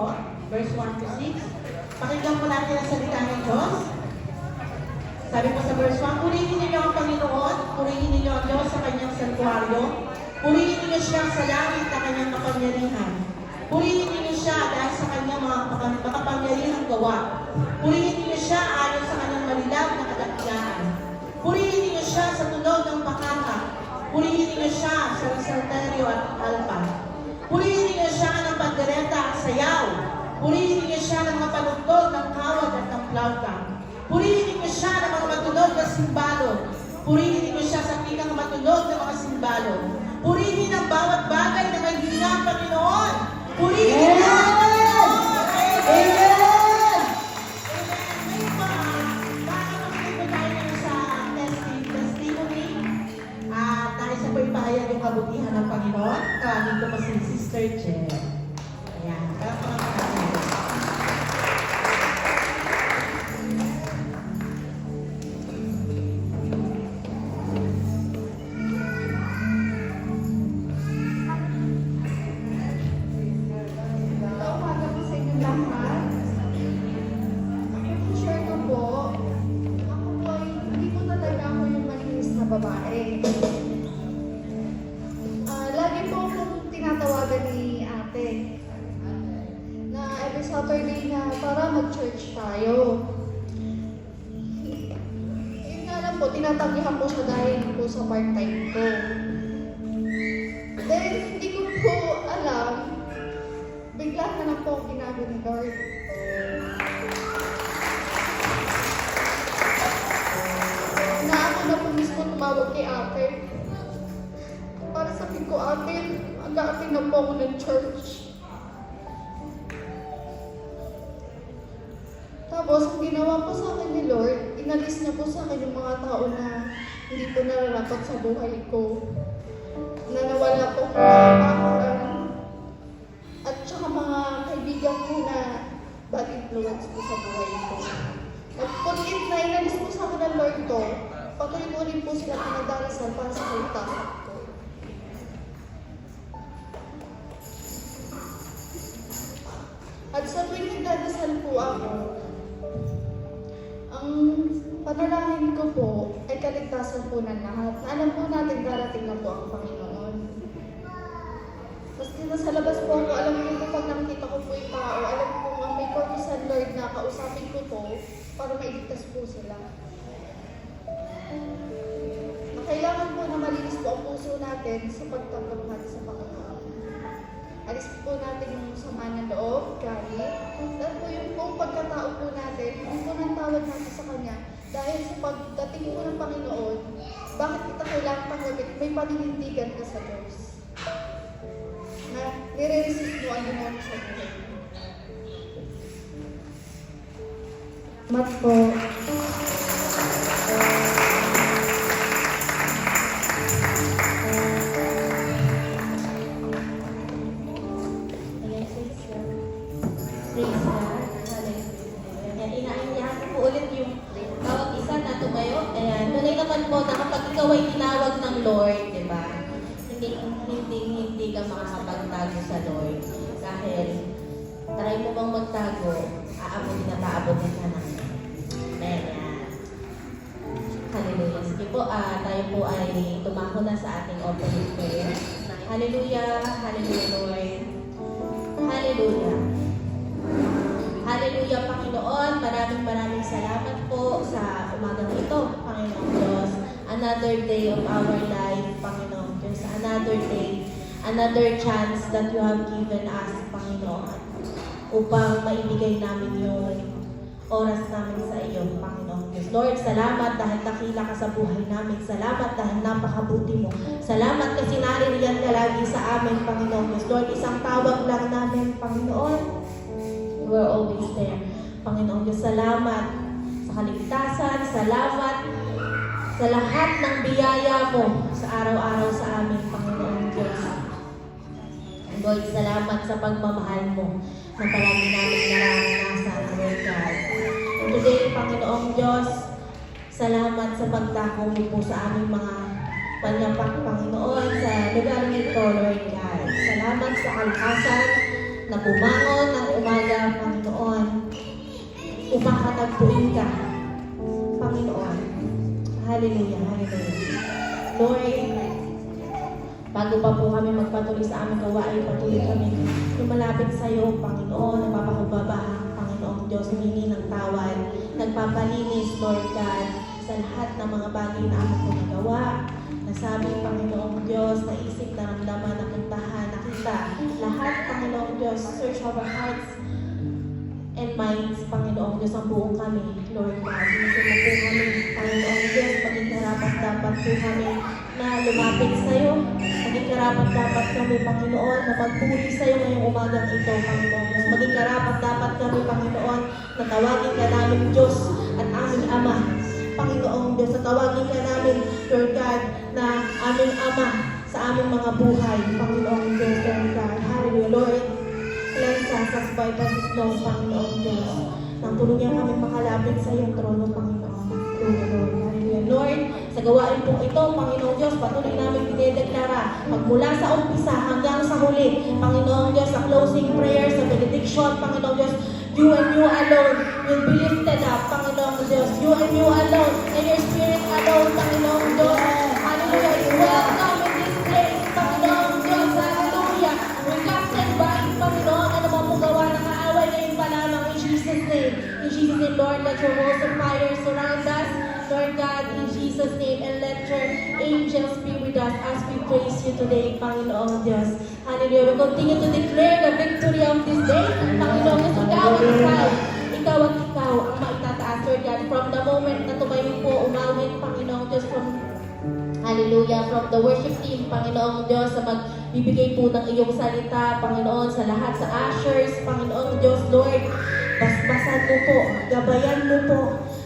po, verse 1 to 6. Pakinggan po natin ang salita ng Diyos. Sabi po sa verse 1, purihin ninyo ang Panginoon, purihin ninyo ang Diyos sa kanyang santuaryo, purihin ninyo siya sa langit na kanyang kapangyarihan. Purihin ninyo siya dahil sa kanyang mga makapangyarihang gawa. Purihin ninyo siya ayon sa kanyang malilab na kadakilaan. Purihin ninyo siya sa tunog ng pakaka. Purihin ninyo siya sa salterio at alpa. Purihin ninyo siya ng pandereta at sayaw. Purihin ninyo siya ng mga panugtog ng kawag at ng flauta. Purihin ninyo siya ng mga matunog na simbalo. Purihin ninyo siya sa pinang matunog ng mga simbalo. Purihin ang bawat bagay na may hinang Panginoon. Purihin niyo ang Panginoon! Amen! Ngayon pa, makakapagin po tayo ngayon sa testimony. Tayo sa po ipahayag yung kabutihan ng Panginoon. Dito po si Sister Jen. Ayan, kaya pa lang natin. Babae. Lagi po akong tinatawagan ni ate na every Saturday na para mag-church tayo. Yun nga lang po, tinatanggihan po siya dahil po sa part-time ko. Then, hindi ko po alam, bigla na lang po ang ginagawa ni Lord. Tumawag kay ate. Para sabihin ko, ate, mag-aatin na po ako ng church. Tapos, ang ginawa po sa akin ni Lord, inalis niya po sa akin yung mga tao na hindi po nararapat sa buhay ko. Na nawala po ko at saka mga kaibigan ko na bad influence po sa buhay ko. At porkit na inalis po sa akin ng Lord to, patuloy ko rin po sila pinagdarasal para sa kaligtasan ko. At sa tuwing nagdadasal po ako, ang panalangin ko po ay kaligtasan po ng lahat. Na alam po natin darating na po ang Panginoon. Kasi nasa labas po ako, alam ko po pag nakikita ko po yung tao, alam ko ang may purpose ng Lord na kausapin ko po para mailigtas po sila. Kailangan po na malinis po ang puso natin sa pagtanggap natin sa Panginoon. Alis po natin yung sama ng loob, galit, at po yung buong pagkatao po natin, yung po ng tawad natin sa Kanya. Dahil sa pagdating po ng Panginoon, bakit kita kailangan tanggapin? May paninindigan ka sa Diyos. Na nire-resist mo ang demonyo sa buhay. Mat po. Kapag ikaw ay tinawag ng Lord, di ba? Hindi ka makakapagtago sa Lord. Dahil, try mo bang magtago, aabutin ka na. Amen. Hallelujah. Sige po, tayo po ay tumako na sa ating opening prayer. Hallelujah, hallelujah Lord. Hallelujah. Hallelujah, Panginoon. Maraming salamat po sa umagang ito, Panginoon Diyos. Another day of our life, Panginoon Diyos. Another day, another chance that you have given us, Panginoon, upang maibigay namin yung oras namin sa iyo, Panginoon Diyos. Lord, salamat dahil dakila ka sa buhay namin. Salamat dahil napakabuti mo. Salamat kasi naririyan ka lagi sa amin, Panginoon Diyos. Lord, isang tawag lang namin, Panginoon. You are always there. Panginoon Diyos, salamat sa kaligtasan, salamat sa lahat ng biyaya mo sa araw-araw sa amin, Panginoon Diyos. And Lord, salamat sa pagmamahal mo na palagi namin naranasan, Lord God. And today, Panginoong Diyos, salamat sa pagtakaw mo po sa aming mga panyapak, Panginoon, sa lugar nito, Lord God. Salamat sa kalikasan na bumangon ng umaga, Panginoon, upang katagpuin ka, Panginoon. Hallelujah, hallelujah. Lord, bago pa po kami magpatuloy sa aming gawain, patuloy kami lumalapit sa iyo, Panginoon, nagpapakumbabahang, Panginoong Diyos, humingi ng tawad, nagpapalinis, Lord God, sa lahat ng mga bagay na aming ginagawa. Nasabi, Panginoong Diyos, naisip, naramdaman, napuntahan, nakita, lahat, Panginoong Diyos, search our hearts and minds, Panginoong Diyos, ang buong kami, Lord God. Minsan mo po kami, Panginoong Diyos, maging karapat-dapat po kami na lumapit sa iyo. Maging karapat-dapat kami, Panginoon, na magpuri sa iyo ngayong umagang ito, Panginoon Diyos. Maging karapat-dapat kami, Panginoon, na tawagin ka namin Diyos at aming Ama. Panginoong Diyos, na tawagin ka namin, Lord God, na aming Ama sa aming mga buhay, Panginoong Diyos, Lord God. Hallelujah, Lord. Cleanse us as by the flow, Panginoong Diyos. Nang tulungan kami makalapit sa iyong trono, Panginoon. Lord, hallelujah. Lord, sa gawain pong ito, Panginoong Diyos, patuloy namin dinedeklara, magmula sa umpisa hanggang sa huli, Panginoong Diyos, sa closing prayer, sa benediction, Panginoong Diyos, you and you alone will be lifted up, Panginoong Diyos. You and you alone, and your spirit alone, Panginoong Diyos. Hallelujah. You welcome in this place, Panginoong Diyos. Hallelujah. We cast and bind, Panginoon, ano mga pugawa ng kaaway ngayon pa lamang in Jesus' name. In Jesus' name, Lord, let your walls of fire surround us, Lord God, in Jesus' name, and let your angels be with us as we praise you today, Panginoong Diyos. Hallelujah. We continue to declare the victory of this day. Panginoong Diyos, ikaw ang maitataas, Lord God. From the moment na tumayo po, umawit, Panginoong Diyos, hallelujah, from the worship team, Panginoong Diyos, na magbibigay po ng iyong salita, Panginoon, sa lahat, sa ushers, Panginoong Diyos, Lord, basbasan mo po, gabayan mo po,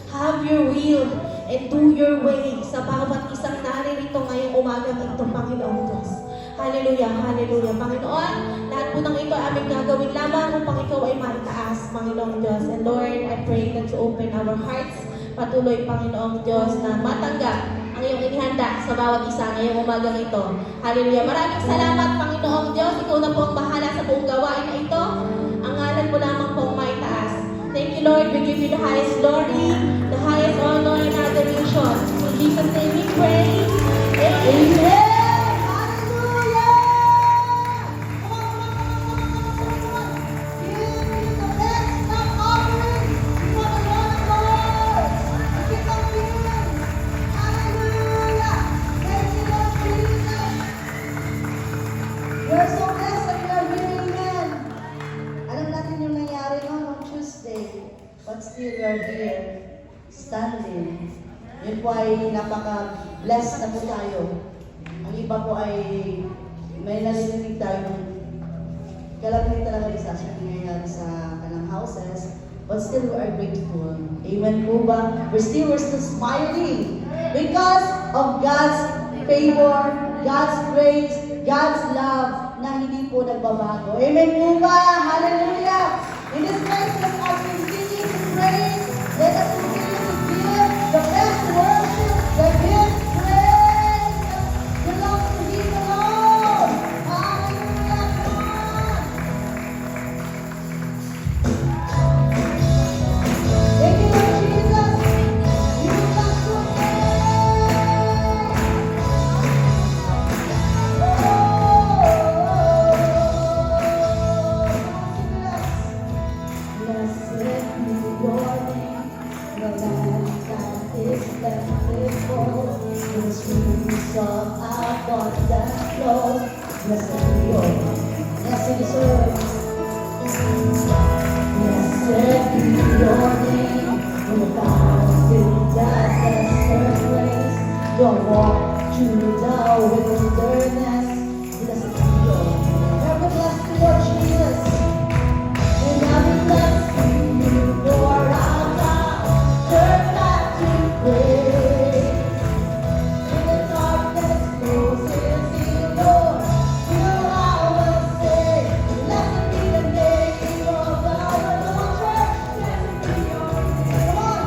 have your will, and do your way sa bawat isang naririto ngayong umagang ito, Panginoong Diyos. Hallelujah, hallelujah. Panginoon, lahat po ng ito aming gagawin lamang upang ikaw ay maitaas, Panginoong Diyos. And Lord, I pray that you open our hearts, patuloy, Panginoong Diyos, na matanggap ang iyong inihanda sa bawat isa ngayong umagang ito. Hallelujah. Maraming salamat, Panginoong Diyos. Ikaw na po ang bahala sa buong gawain na ito. Ang ngalan mo lamang po ang maitaas. Thank you, Lord. We give you the highest glory, the highest honor, and adoration. In Jesus' name we pray. Amen. We're so blessed that we are here, amen. Alam natin yung nangyari noon on Tuesday, but still we are here, standing. Yun po ay napaka-blessed na po tayo. Ang iba po ay may narinig tayo ng kalapit talaga isa sa nangyayari sa kanang houses, but still we are grateful. Amen po ba? We're still smiling because of God's favor, God's grace, God's love na hindi po nagbabago. Amen po ba? Hallelujah! In this place, let us continue to praise. Let us continue to give the best worship, the best praise that belongs to Him alone. Hallelujah! Thank you, Lord Jesus. You belong to me. Blessed be your name, the land that is plentiful, the streams of abundant flow. Blessed be your name. Yes, it is yours. Blessed be your name, when the fountain that desert place, your walk through the wilderness. Blessed be your name. Ever blessed be Lord Jesus. And I will bless you for our God, turn back to praise. In the darkness, closest to you, Lord, will I will say, blessed be the name of the Lord. Come on, church, blessed be your name. Come on,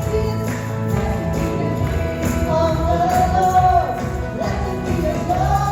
sing it. Blessed be the name of the Lord, blessed be the Lord.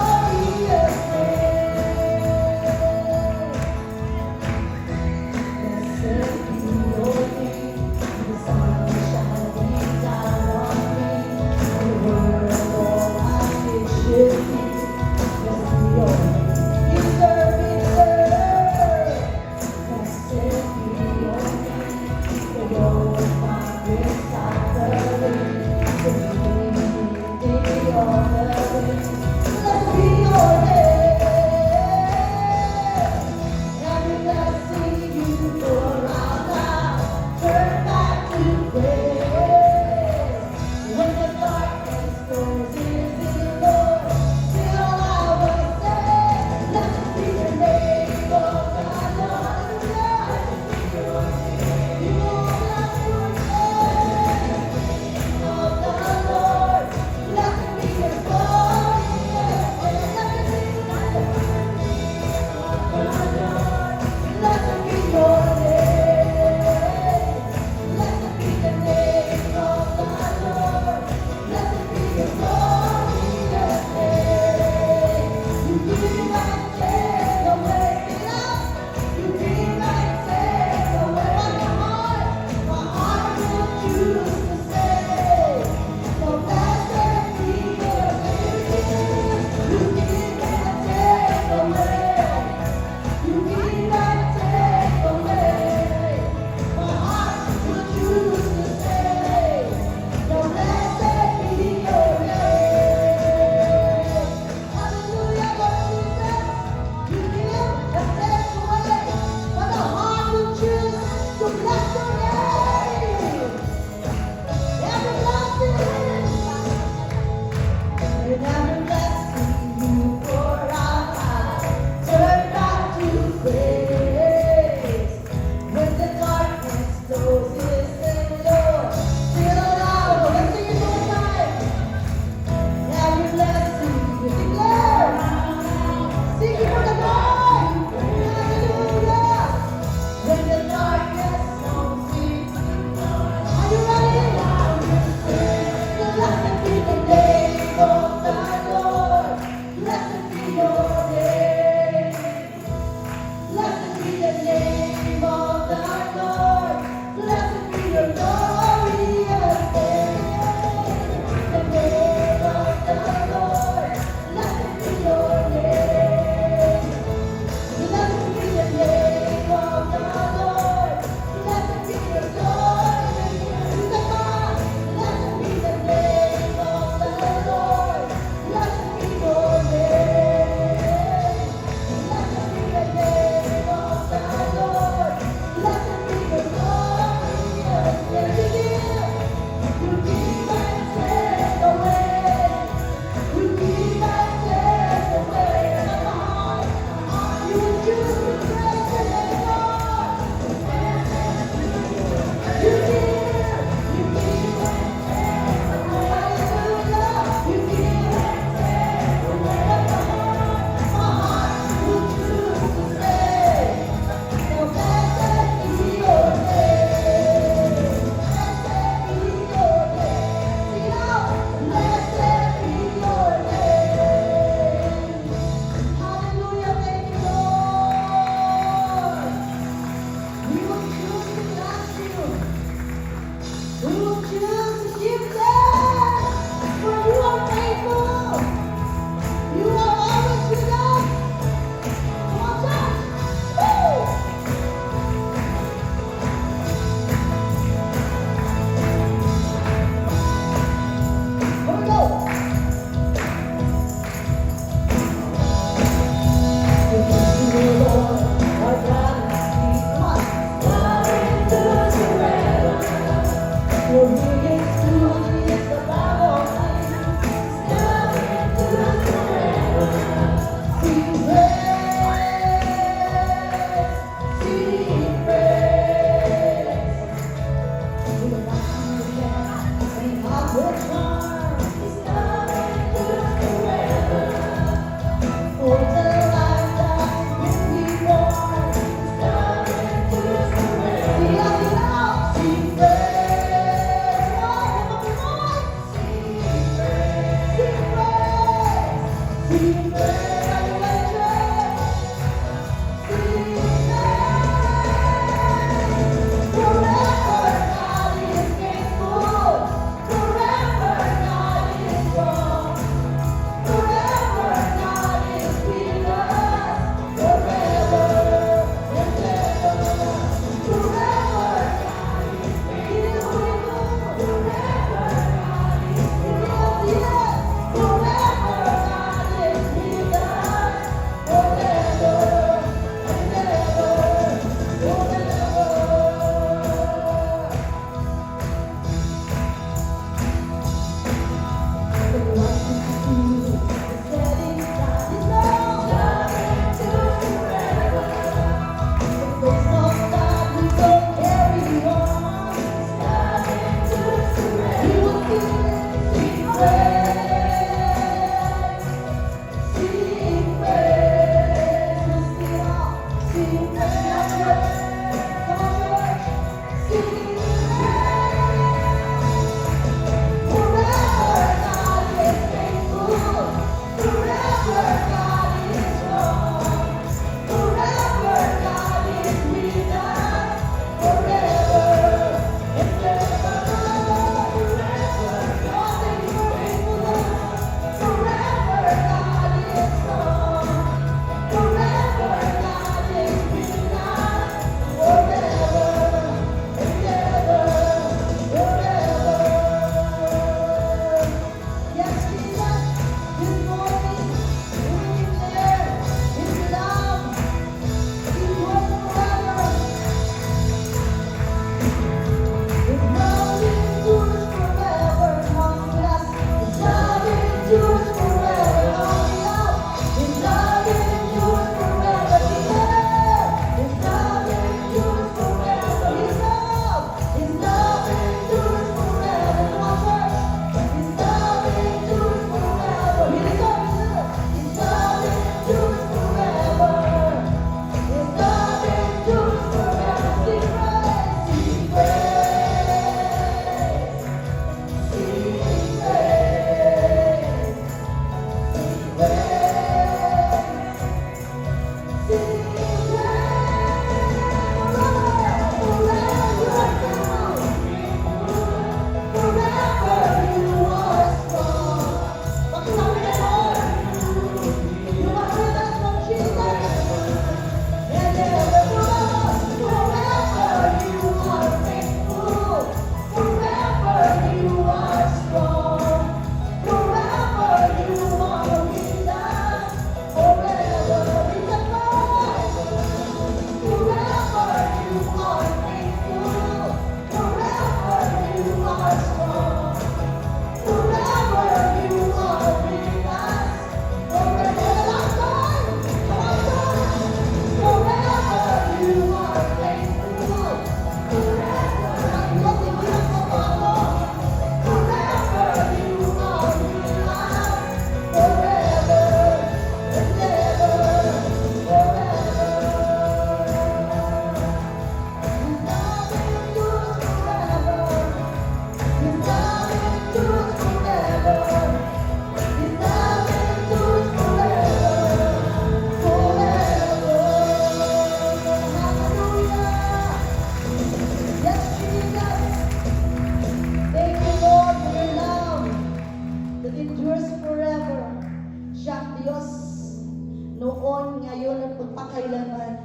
ngayon at magpakailanman.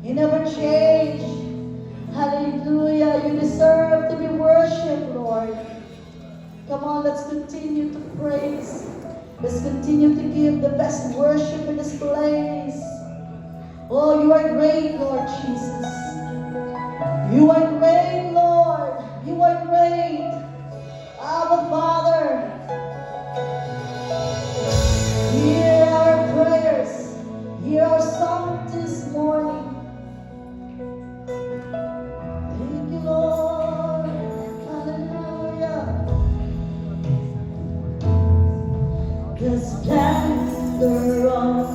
You never change. Hallelujah. You deserve to be worshipped, Lord. Come on, let's continue to praise. Let's continue to give the best worship in this place. Oh, you are great, Lord Jesus. You are great, Lord. You are great. Abba, Father. Hear our prayers. Hear our song this morning. Thank you, Lord. Hallelujah. The splendor of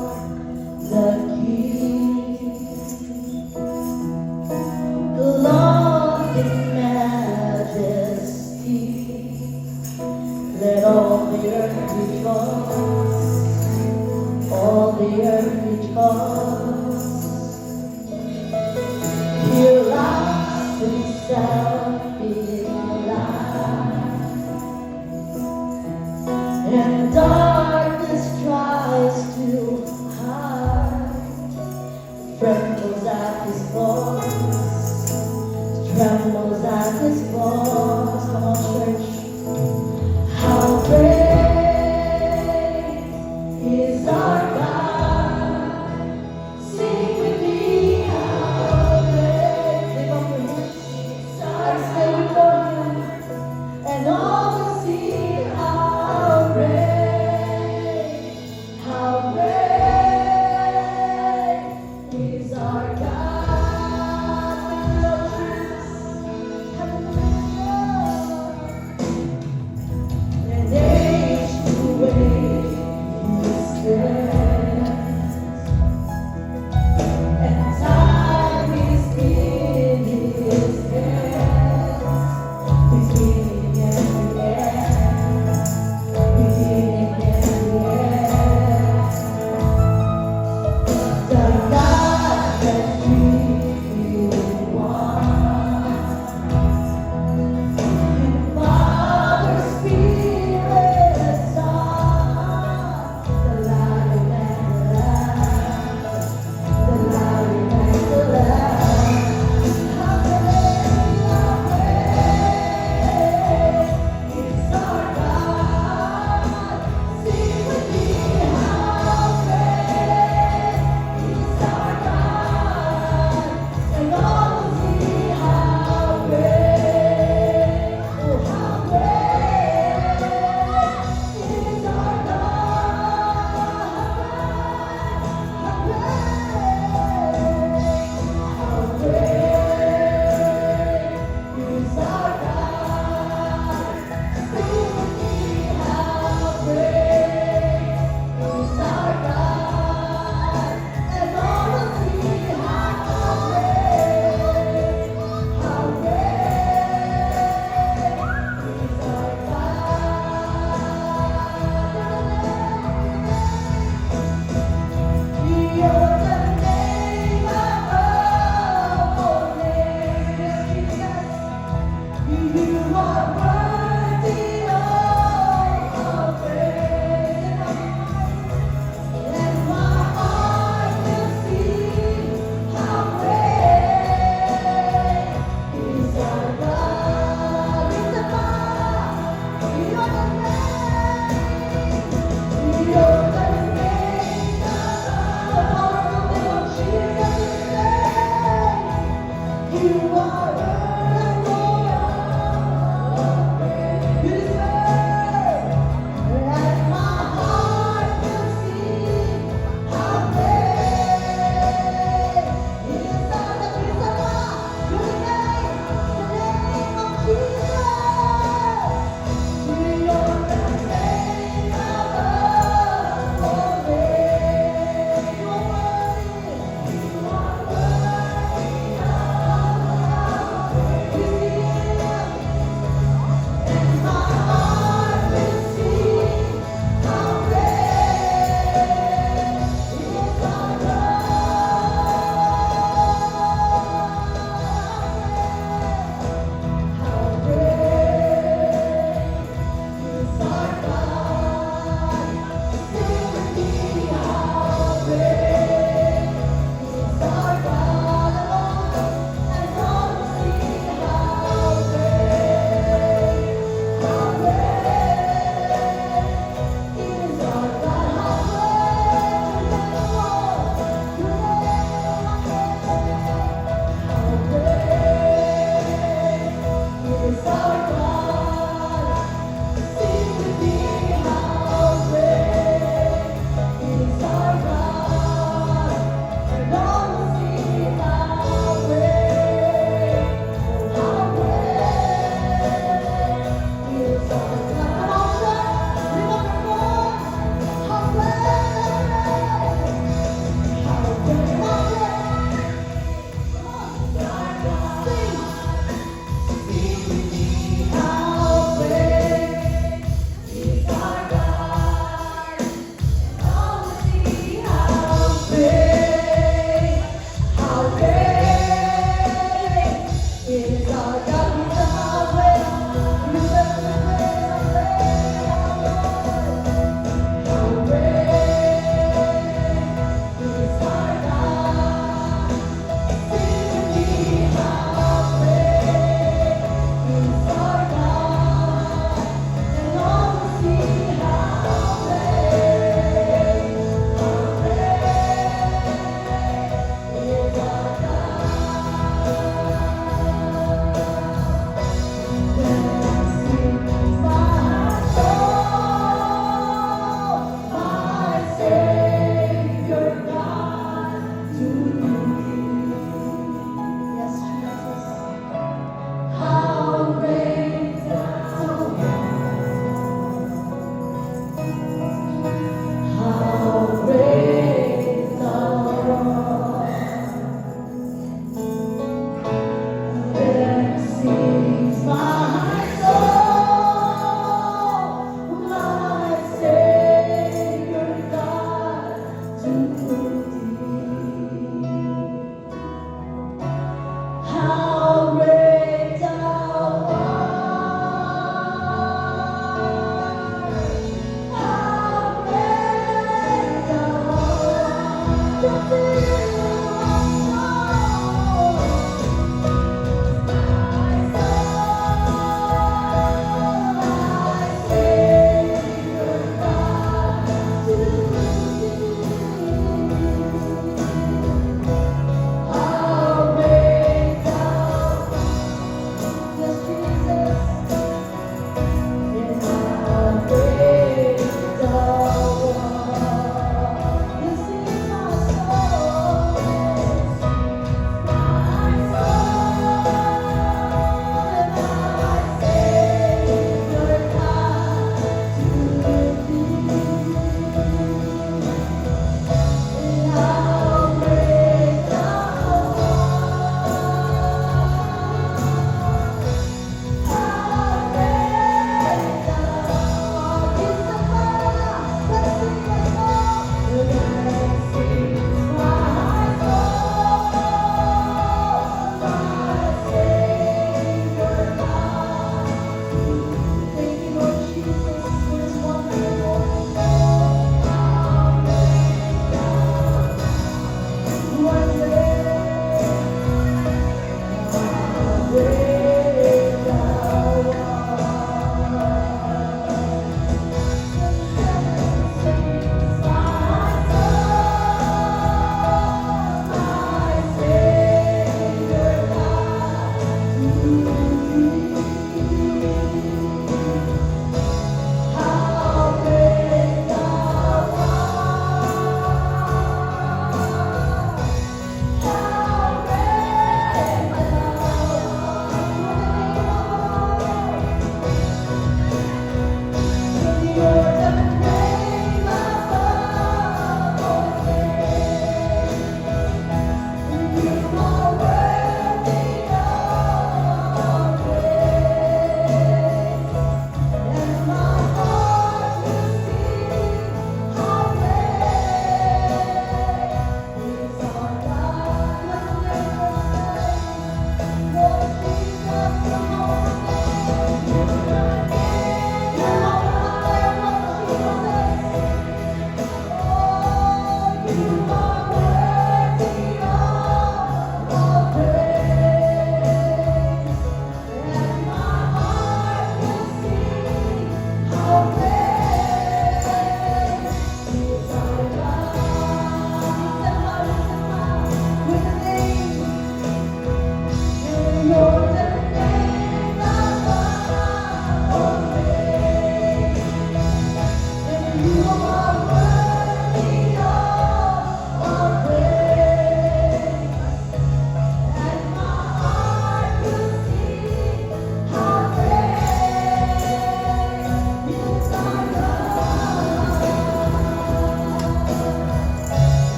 the King, clothed in majesty, let all the earth rejoice, all the earth rejoice. Here rise himself in light, and darkness tries to hide, trembles at his voice, trembles at his voice. Come on, church. How great is our God. Sing with me, how great. Lift up your hands. Start singing for him, and all will see how great is our God.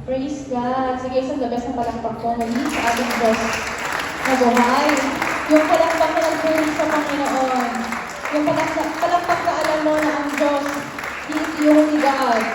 Praise God. Sige, isang the best na palakpak ko muli sa ating Diyos na buhay. Yung palakpak na nagpunin sa Panginoon. Yung palakpak na alam mo na ang Diyos, He is the only God.